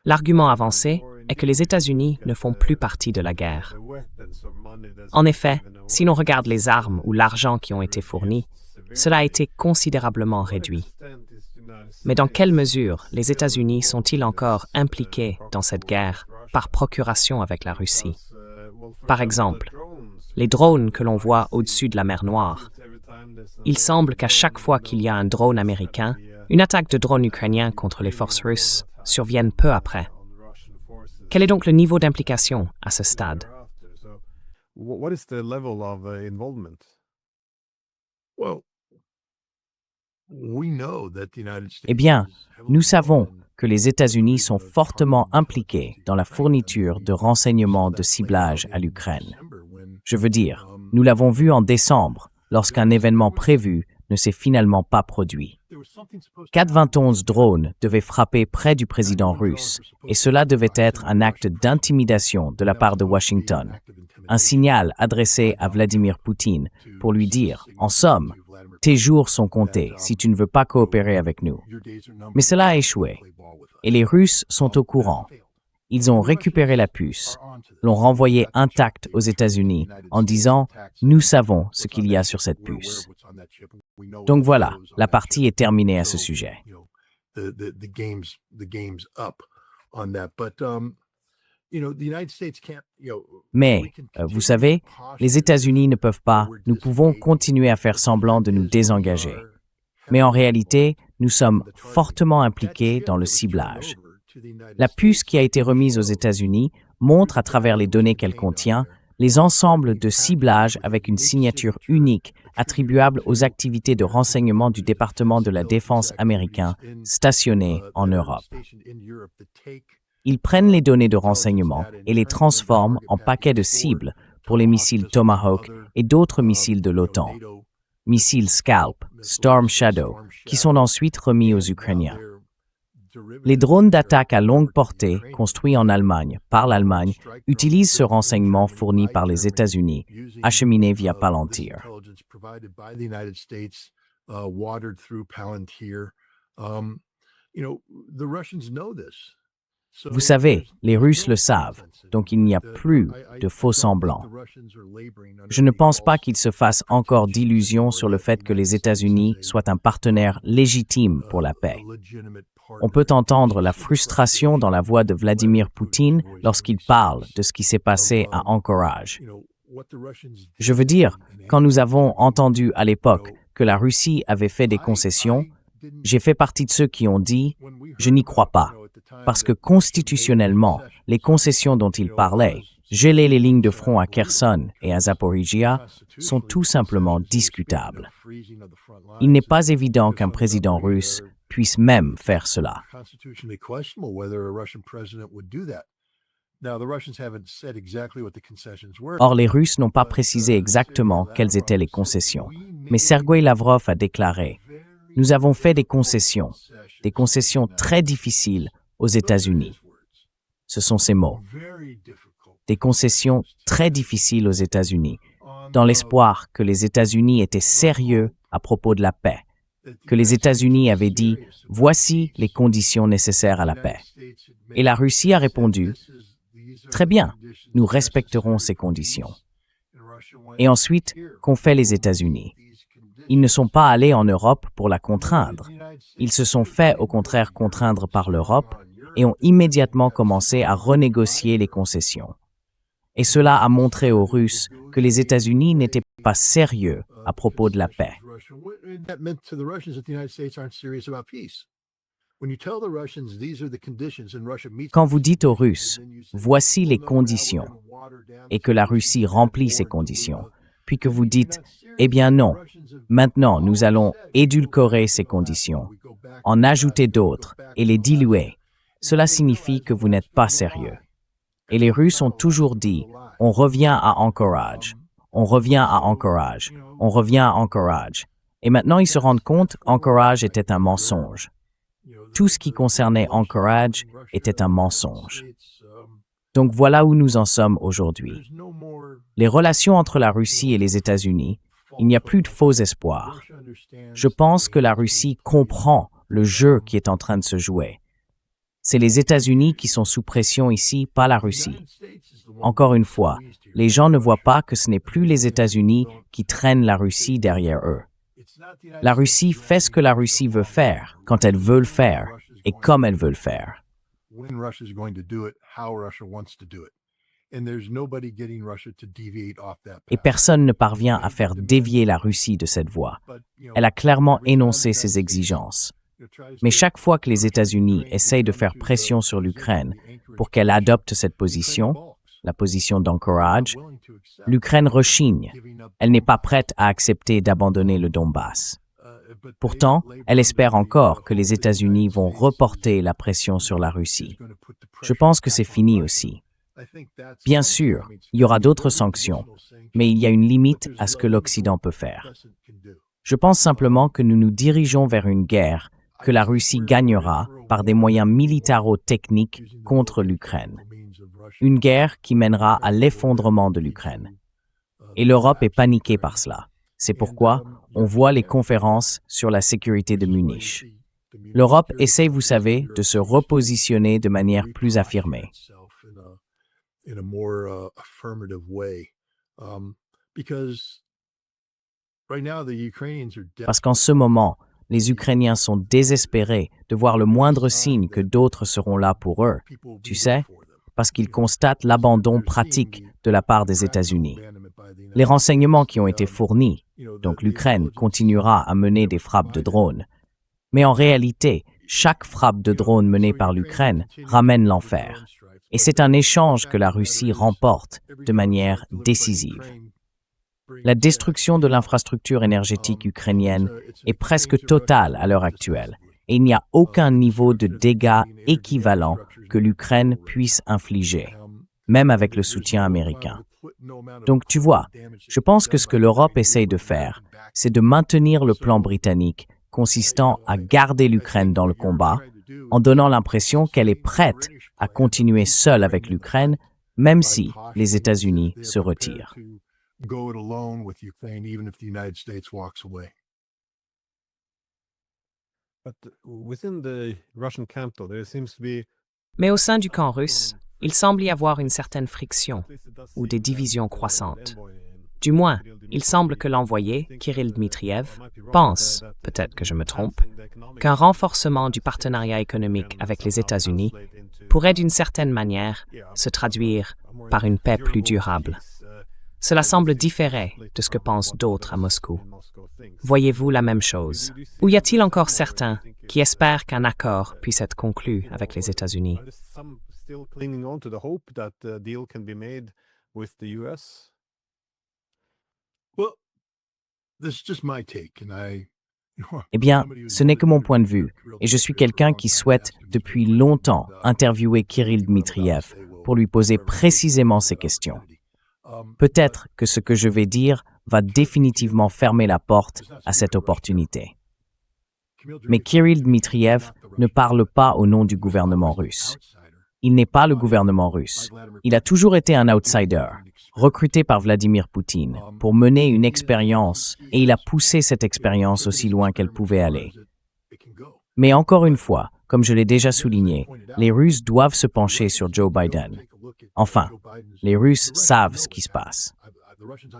L'argument avancé est que les États-Unis ne font plus partie de la guerre. En effet, si l'on regarde les armes ou l'argent qui ont été fournis, cela a été considérablement réduit. Mais dans quelle mesure les États-Unis sont-ils encore impliqués dans cette guerre par procuration avec la Russie? Par exemple, les drones que l'on voit au-dessus de la mer Noire. Il semble qu'à chaque fois qu'il y a un drone américain, une attaque de drone ukrainien contre les forces russes survienne peu après. Quel est donc le niveau d'implication à ce stade? Eh bien, nous savons que les États-Unis sont fortement impliqués dans la fourniture de renseignements de ciblage à l'Ukraine. Je veux dire, nous l'avons vu en décembre, lorsqu'un événement prévu ne s'est finalement pas produit. 4-21 drones devaient frapper près du président russe, et cela devait être un acte d'intimidation de la part de Washington, un signal adressé à Vladimir Poutine pour lui dire, en somme, tes jours sont comptés si tu ne veux pas coopérer avec nous. Mais cela a échoué, et les Russes sont au courant. Ils ont récupéré la puce, l'ont renvoyée intacte aux États-Unis en disant « Nous savons ce qu'il y a sur cette puce ». Donc voilà, la partie est terminée à ce sujet. Mais, vous savez, les États-Unis ne peuvent pas, nous pouvons continuer à faire semblant de nous désengager. Mais en réalité, nous sommes fortement impliqués dans le ciblage. La puce qui a été remise aux États-Unis montre à travers les données qu'elle contient les ensembles de ciblage avec une signature unique attribuable aux activités de renseignement du département de la Défense américain stationné en Europe. Ils prennent les données de renseignement et les transforment en paquets de cibles pour les missiles Tomahawk et d'autres missiles de l'OTAN, missiles Scalp, Storm Shadow, qui sont ensuite remis aux Ukrainiens. Les drones d'attaque à longue portée, construits en Allemagne, par l'Allemagne, utilisent ce renseignement fourni par les États-Unis, acheminé via Palantir. Vous savez, les Russes le savent, donc il n'y a plus de faux-semblants. Je ne pense pas qu'il se fasse encore d'illusions sur le fait que les États-Unis soient un partenaire légitime pour la paix. On peut entendre la frustration dans la voix de Vladimir Poutine lorsqu'il parle de ce qui s'est passé à Anchorage. Je veux dire, quand nous avons entendu à l'époque que la Russie avait fait des concessions, j'ai fait partie de ceux qui ont dit « je n'y crois pas ». Parce que constitutionnellement, les concessions dont il parlait, geler les lignes de front à Kherson et à Zaporizhia, sont tout simplement discutables. Il n'est pas évident qu'un président russe puisse même faire cela. Or, les Russes n'ont pas précisé exactement quelles étaient les concessions, mais Sergueï Lavrov a déclaré « Nous avons fait des concessions très difficiles aux États-Unis. » Ce sont ces mots. Des concessions très difficiles aux États-Unis, dans l'espoir que les États-Unis étaient sérieux à propos de la paix, que les États-Unis avaient dit « Voici les conditions nécessaires à la paix ». Et la Russie a répondu « Très bien, nous respecterons ces conditions. » Et ensuite, qu'ont fait les États-Unis? Ils ne sont pas allés en Europe pour la contraindre. Ils se sont fait au contraire contraindre par l'Europe et ont immédiatement commencé à renégocier les concessions. Et cela a montré aux Russes que les États-Unis n'étaient pas sérieux à propos de la paix. Quand vous dites aux Russes « voici les conditions » et que la Russie remplit ces conditions, puis que vous dites « eh bien non, maintenant nous allons édulcorer ces conditions, en ajouter d'autres et les diluer », cela signifie que vous n'êtes pas sérieux. Et les Russes ont toujours dit « on revient à Anchorage, on revient à Anchorage, on revient à Anchorage ». Et maintenant ils se rendent compte qu'Anchorage était un mensonge. Tout ce qui concernait Anchorage était un mensonge. Donc voilà où nous en sommes aujourd'hui. Les relations entre la Russie et les États-Unis, il n'y a plus de faux espoirs. Je pense que la Russie comprend le jeu qui est en train de se jouer. C'est les États-Unis qui sont sous pression ici, pas la Russie. Encore une fois, les gens ne voient pas que ce n'est plus les États-Unis qui traînent la Russie derrière eux. La Russie fait ce que la Russie veut faire, quand elle veut le faire, et comme elle veut le faire. Et personne ne parvient à faire dévier la Russie de cette voie. Elle a clairement énoncé ses exigences. Mais chaque fois que les États-Unis essayent de faire pression sur l'Ukraine pour qu'elle adopte cette position, la position d'anchorage, l'Ukraine rechigne. Elle n'est pas prête à accepter d'abandonner le Donbass. Pourtant, elle espère encore que les États-Unis vont reporter la pression sur la Russie. Je pense que c'est fini aussi. Bien sûr, il y aura d'autres sanctions, mais il y a une limite à ce que l'Occident peut faire. Je pense simplement que nous nous dirigeons vers une guerre que la Russie gagnera par des moyens militaro-techniques contre l'Ukraine. Une guerre qui mènera à l'effondrement de l'Ukraine. Et l'Europe est paniquée par cela. C'est pourquoi on voit les conférences sur la sécurité de Munich. L'Europe essaie, vous savez, de se repositionner de manière plus affirmée. Parce qu'en ce moment, les Ukrainiens sont désespérés de voir le moindre signe que d'autres seront là pour eux, tu sais, parce qu'ils constatent l'abandon pratique de la part des États-Unis. Les renseignements qui ont été fournis, donc l'Ukraine continuera à mener des frappes de drones. Mais en réalité, chaque frappe de drone menée par l'Ukraine ramène l'enfer. Et c'est un échange que la Russie remporte de manière décisive. La destruction de l'infrastructure énergétique ukrainienne est presque totale à l'heure actuelle, et il n'y a aucun niveau de dégâts équivalent que l'Ukraine puisse infliger, même avec le soutien américain. Donc tu vois, je pense que ce que l'Europe essaye de faire, c'est de maintenir le plan britannique consistant à garder l'Ukraine dans le combat, en donnant l'impression qu'elle est prête à continuer seule avec l'Ukraine, même si les États-Unis se retirent. Mais au sein du camp russe, il semble y avoir une certaine friction ou des divisions croissantes. Du moins, il semble que l'envoyé, Kirill Dmitriev, pense, peut-être que je me trompe, qu'un renforcement du partenariat économique avec les États-Unis pourrait d'une certaine manière se traduire par une paix plus durable. Cela semble différer de ce que pensent d'autres à Moscou. Voyez-vous la même chose? Ou y a-t-il encore certains qui espèrent qu'un accord puisse être conclu avec les États-Unis? Eh bien, ce n'est que mon point de vue, et je suis quelqu'un qui souhaite depuis longtemps interviewer Kirill Dmitriev pour lui poser précisément ces questions. Peut-être que ce que je vais dire va définitivement fermer la porte à cette opportunité. Mais Kirill Dmitriev ne parle pas au nom du gouvernement russe. Il n'est pas le gouvernement russe. Il a toujours été un outsider, recruté par Vladimir Poutine pour mener une expérience, et il a poussé cette expérience aussi loin qu'elle pouvait aller. Mais encore une fois, comme je l'ai déjà souligné, les Russes doivent se pencher sur Joe Biden. Enfin, les Russes savent ce qui se passe.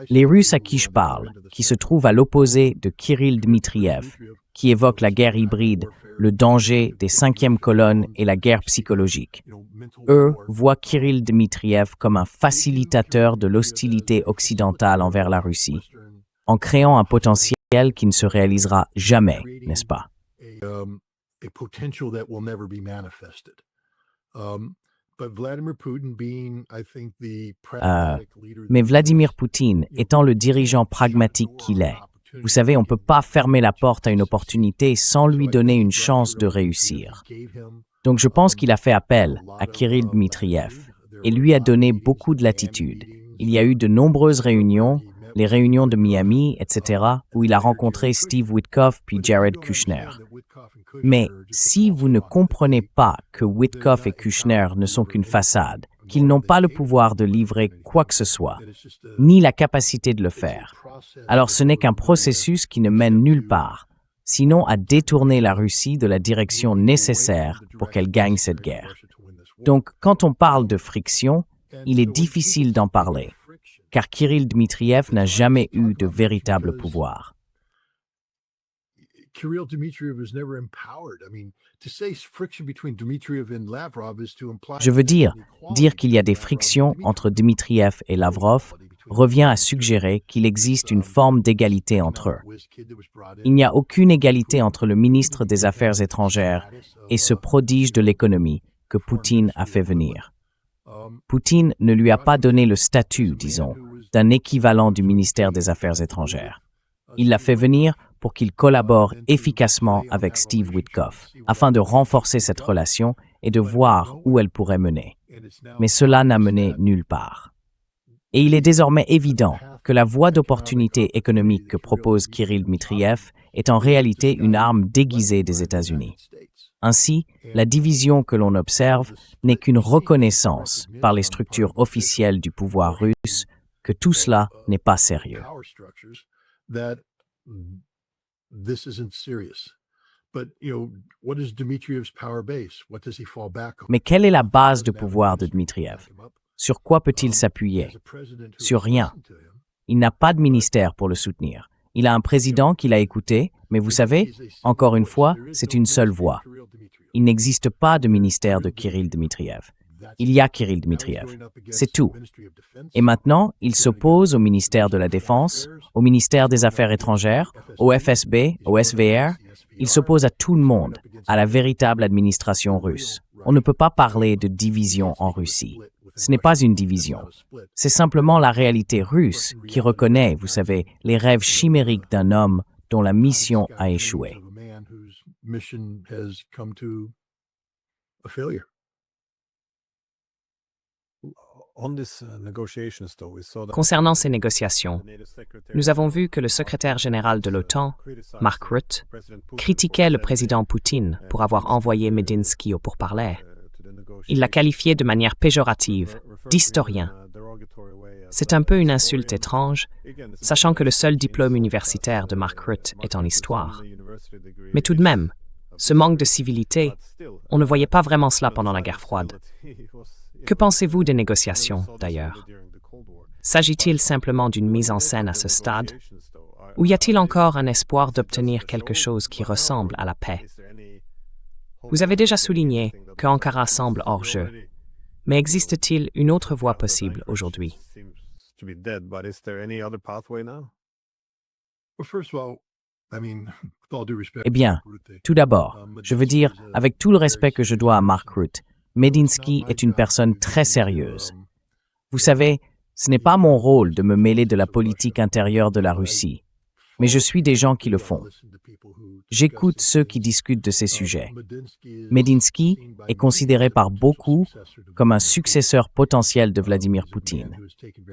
Les Russes à qui je parle, qui se trouvent à l'opposé de Kirill Dmitriev, qui évoque la guerre hybride, le danger des cinquièmes colonnes et la guerre psychologique. Eux voient Kirill Dmitriev comme un facilitateur de l'hostilité occidentale envers la Russie, en créant un potentiel qui ne se réalisera jamais, n'est-ce pas? Mais Vladimir Poutine étant le dirigeant pragmatique qu'il est, vous savez, on ne peut pas fermer la porte à une opportunité sans lui donner une chance de réussir. Donc je pense qu'il a fait appel à Kirill Dmitriev et lui a donné beaucoup de latitude. Il y a eu de nombreuses réunions, les réunions de Miami, etc., où il a rencontré Steve Witkoff puis Jared Kushner. Mais si vous ne comprenez pas que Witkoff et Kushner ne sont qu'une façade, qu'ils n'ont pas le pouvoir de livrer quoi que ce soit, ni la capacité de le faire, alors ce n'est qu'un processus qui ne mène nulle part. sinon à détourner la Russie de la direction nécessaire pour qu'elle gagne cette guerre. Donc, quand on parle de friction, il est difficile d'en parler, car Kirill Dmitriev n'a jamais eu de véritable pouvoir. Je veux dire qu'il y a des frictions entre Dmitriev et Lavrov revient à suggérer qu'il existe une forme d'égalité entre eux. Il n'y a aucune égalité entre le ministre des Affaires étrangères et ce prodige de l'économie que Poutine a fait venir. Poutine ne lui a pas donné le statut, disons, d'un équivalent du ministère des Affaires étrangères. Il l'a fait venir pour qu'il collabore efficacement avec Steve Witkoff, afin de renforcer cette relation et de voir où elle pourrait mener. Mais cela n'a mené nulle part. Et il est désormais évident que la voie d'opportunité économique que propose Kirill Dmitriev est en réalité une arme déguisée des États-Unis. Ainsi, la division que l'on observe n'est qu'une reconnaissance par les structures officielles du pouvoir russe que tout cela n'est pas sérieux. Mais quelle est la base de pouvoir de Dmitriev? Sur quoi peut-il s'appuyer? Sur rien. Il n'a pas de ministère pour le soutenir. Il a un président qui l'a écouté, mais vous savez, encore une fois, c'est une seule voix. Il n'existe pas de ministère de Kirill Dmitriev. Il y a Kirill Dmitriev. C'est tout. Et maintenant, il s'oppose au ministère de la Défense, au ministère des Affaires étrangères, au FSB, au SVR. Il s'oppose à tout le monde, à la véritable administration russe. On ne peut pas parler de division en Russie. Ce n'est pas une division. C'est simplement la réalité russe qui reconnaît, vous savez, les rêves chimériques d'un homme dont la mission a échoué. Concernant ces négociations, nous avons vu que le secrétaire général de l'OTAN, Mark Rutte, critiquait le président Poutine pour avoir envoyé Medinsky au pourparlers. Il l'a qualifié de manière péjorative, d'historien. C'est un peu une insulte étrange, sachant que le seul diplôme universitaire de Mark Rutte est en histoire. Mais tout de même, ce manque de civilité, on ne voyait pas vraiment cela pendant la guerre froide. Que pensez-vous des négociations, d'ailleurs? S'agit-il simplement d'une mise en scène à ce stade? Ou y a-t-il encore un espoir d'obtenir quelque chose qui ressemble à la paix? Vous avez déjà souligné que Ankara semble hors jeu, mais existe-t-il une autre voie possible aujourd'hui? Eh bien, tout d'abord, je veux dire, avec tout le respect que je dois à Mark Rutte, Medinsky est une personne très sérieuse. Vous savez, ce n'est pas mon rôle de me mêler de la politique intérieure de la Russie, mais je suis des gens qui le font. J'écoute ceux qui discutent de ces sujets. Medinsky est considéré par beaucoup comme un successeur potentiel de Vladimir Poutine.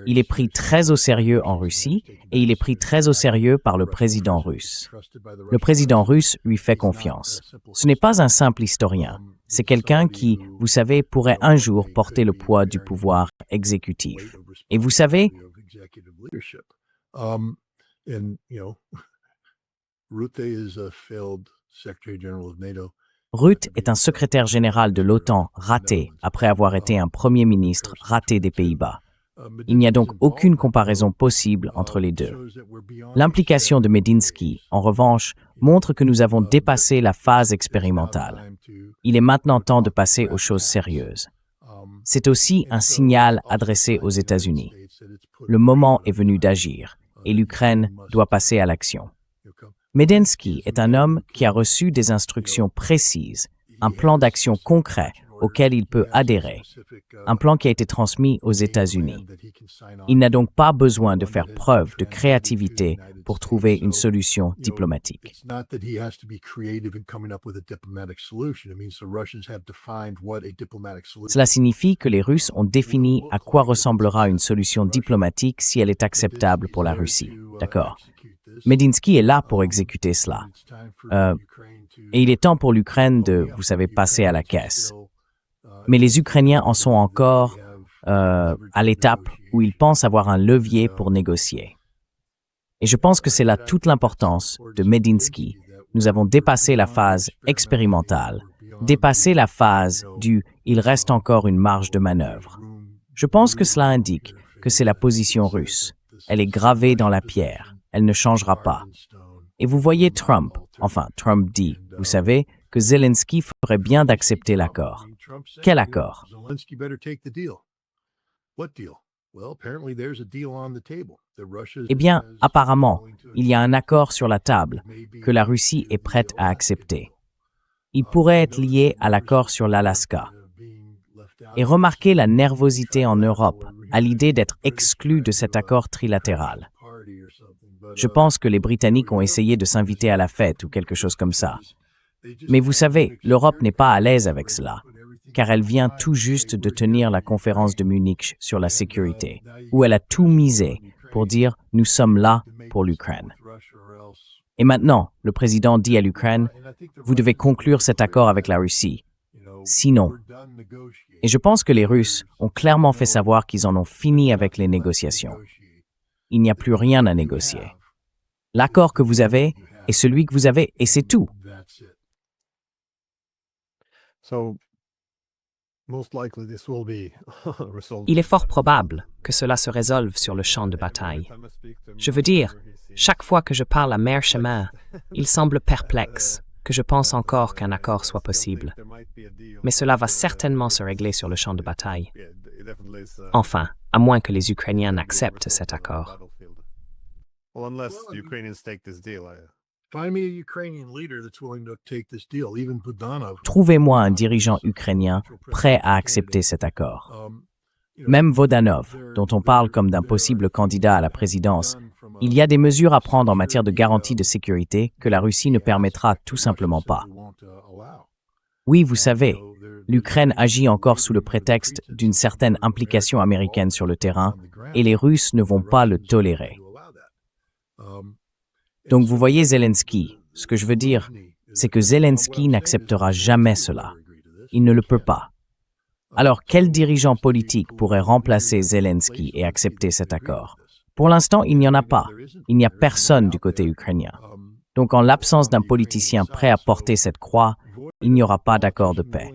Il est pris très au sérieux en Russie et il est pris très au sérieux par le président russe. Le président russe lui fait confiance. Ce n'est pas un simple historien. C'est quelqu'un qui, vous savez, pourrait un jour porter le poids du pouvoir exécutif. Et vous savez, Rutte est un secrétaire général de l'OTAN raté après avoir été un premier ministre raté des Pays-Bas. Il n'y a donc aucune comparaison possible entre les deux. L'implication de Medinsky, en revanche, montre que nous avons dépassé la phase expérimentale. Il est maintenant temps de passer aux choses sérieuses. C'est aussi un signal adressé aux États-Unis. Le moment est venu d'agir et l'Ukraine doit passer à l'action. Medinsky est un homme qui a reçu des instructions précises, un plan d'action concret auquel il peut adhérer, un plan qui a été transmis aux États-Unis. Il n'a donc pas besoin de faire preuve de créativité pour trouver une solution diplomatique. Cela signifie que les Russes ont défini à quoi ressemblera une solution diplomatique si elle est acceptable pour la Russie. D'accord. Medinsky est là pour exécuter cela. Et il est temps pour l'Ukraine de, vous savez, passer à la caisse. Mais les Ukrainiens en sont encore à l'étape où ils pensent avoir un levier pour négocier. Et je pense que c'est là toute l'importance de Medinsky nous avons dépassé la phase expérimentale, dépassé la phase du « il reste encore une marge de manœuvre ». Je pense que cela indique que c'est la position russe. Elle est gravée dans la pierre. Elle ne changera pas. Et vous voyez Trump dit, vous savez, que Zelensky ferait bien d'accepter l'accord. Quel accord? Eh bien, apparemment, il y a un accord sur la table que la Russie est prête à accepter. Il pourrait être lié à l'accord sur l'Alaska. Et remarquez la nervosité en Europe à l'idée d'être exclu de cet accord trilatéral. Je pense que les Britanniques ont essayé de s'inviter à la fête ou quelque chose comme ça. Mais vous savez, l'Europe n'est pas à l'aise avec cela, car elle vient tout juste de tenir la conférence de Munich sur la sécurité, où elle a tout misé pour dire « nous sommes là pour l'Ukraine ». Et maintenant, le président dit à l'Ukraine « vous devez conclure cet accord avec la Russie, sinon ». Et je pense que les Russes ont clairement fait savoir qu'ils en ont fini avec les négociations. Il n'y a plus rien à négocier. L'accord que vous avez est celui que vous avez, et c'est tout. Il est fort probable que cela se résolve sur le champ de bataille. Je veux dire, chaque fois que je parle à Meir Shemer, il semble perplexe que je pense encore qu'un accord soit possible. Mais cela va certainement se régler sur le champ de bataille. Enfin, à moins que les Ukrainiens n'acceptent cet accord. Trouvez-moi un dirigeant ukrainien prêt à accepter cet accord. Même Vodanov, dont on parle comme d'un possible candidat à la présidence, il y a des mesures à prendre en matière de garantie de sécurité que la Russie ne permettra tout simplement pas. Oui, vous savez, l'Ukraine agit encore sous le prétexte d'une certaine implication américaine sur le terrain et les Russes ne vont pas le tolérer. Donc vous voyez Zelensky, ce que je veux dire, c'est que Zelensky n'acceptera jamais cela. Il ne le peut pas. Alors, quel dirigeant politique pourrait remplacer Zelensky et accepter cet accord? Pour l'instant, il n'y en a pas. Il n'y a personne du côté ukrainien. Donc, en l'absence d'un politicien prêt à porter cette croix, il n'y aura pas d'accord de paix.